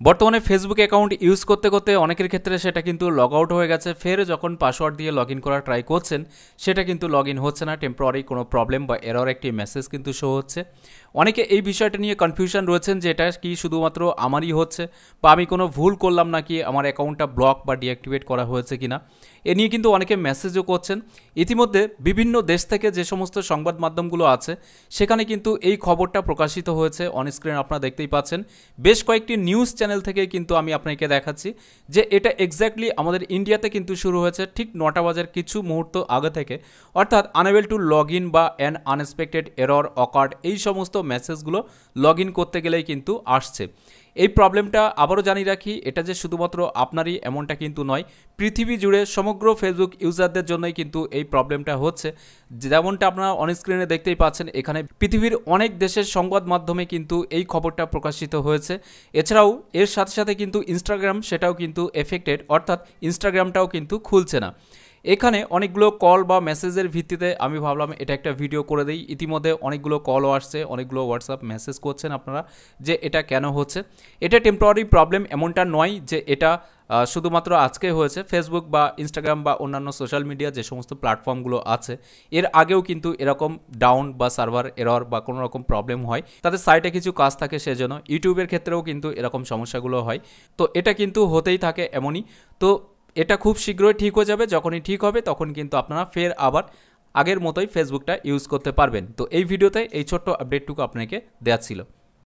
বর্তমানে Facebook account use করতে করতে অনেকের ক্ষেত্রে সেটা কিন্তু লগ আউট হয়ে গেছে, ফের যখন পাসওয়ার্ড দিয়ে লগ ইন করার ট্রাই করছেন সেটা কিন্তু লগ ইন হচ্ছে না, টেম্পোরারি কোনো প্রবলেম বা এরর একটি মেসেজ কিন্তু শো হচ্ছে। অনেকে এই বিষয়টা নিয়ে কনফিউশন রয়েছেন যে এটা কি শুধুমাত্র আমারই হচ্ছে বা আমি কোনো ভুল করলাম নাকি, আমার অ্যাকাউন্টটা ব্লক বা ডিঅ্যাক্টিভেট করা হয়েছে কিনা, এ নিয়ে কিন্তু অনেকে মেসেজও করছেন। ইতিমধ্যে বিভিন্ন দেশ থেকে যে সমস্ত সংবাদ মাধ্যমগুলো আছে সেখানে কিন্তু এই খবরটা প্রকাশিত হয়েছে, অনস্ক্রিন আপনারা দেখতেই পাচ্ছেন। বেশ কয়েকটি নিউজ চ্যানেল থেকে কিন্তু আমি আপনাকে দেখাচ্ছি যে এটা এক্স্যাক্টলি আমাদের ইন্ডিয়াতে কিন্তু শুরু হয়েছে ঠিক 9টা বাজার কিছু মুহূর্ত আগে থেকে, অর্থাৎ আনএবল টু লগ ইন বা অ্যান আনএক্সপেক্টেড এরর অকার্ড এই সমস্ত মেসেজগুলো লগ ইন করতে গেলেই কিন্তু আসছে। এই প্রবলেমটা আবারও জানিয়ে রাখি, এটা যে শুধুমাত্র আপনারই এমনটা কিন্তু নয়, পৃথিবী জুড়ে সমগ্র ফেসবুক ইউজারদের জন্যই কিন্তু এই প্রবলেমটা হচ্ছে। যেমনটা আপনারা অনস্ক্রিনে দেখতেই পাচ্ছেন, এখানে পৃথিবীর অনেক দেশের সংবাদ মাধ্যমে কিন্তু এই খবরটা প্রকাশিত হয়েছে। এছাড়াও এর সাথে সাথে কিন্তু ইনস্টাগ্রাম সেটাও কিন্তু এফেক্টেড, অর্থাৎ ইনস্টাগ্রামটাও কিন্তু খুলছে না। এখানে অনেকগুলো কল বা মেসেজের ভিত্তিতে আমি ভাবলাম এটা একটা ভিডিও করে দিই। ইতিমধ্যে অনেকগুলো কলও আসছে, অনেকগুলো হোয়াটসঅ্যাপ মেসেজ করছেন আপনারা যে এটা কেন হচ্ছে। এটা টেম্পোরারি প্রবলেম এমনটা নয় যে এটা শুধুমাত্র আজকে হয়েছে। ফেসবুক বা ইনস্টাগ্রাম বা অন্যান্য সোশ্যাল মিডিয়া যে সমস্ত প্ল্যাটফর্মগুলো আছে এর আগেও কিন্তু এরকম ডাউন বা সার্ভার এরর বা কোনো রকম প্রবলেম হয়, তাদের সাইটে কিছু কাজ থাকে সেজন্য। ইউটিউবের ক্ষেত্রেও কিন্তু এরকম সমস্যাগুলো হয়, তো এটা কিন্তু হতেই থাকে এমনই। তো এটা খুব শীঘ্রই ঠিক হয়ে যাবে, যখনই ঠিক হবে তখন কিন্তু আপনারা ফের আবার আগের মতোই ফেসবুকটা ইউজ করতে পারবেন। তো এই ভিডিওতে এই ছোট্ট আপডেটটুকু আপনাকে দেওয়া ছিল।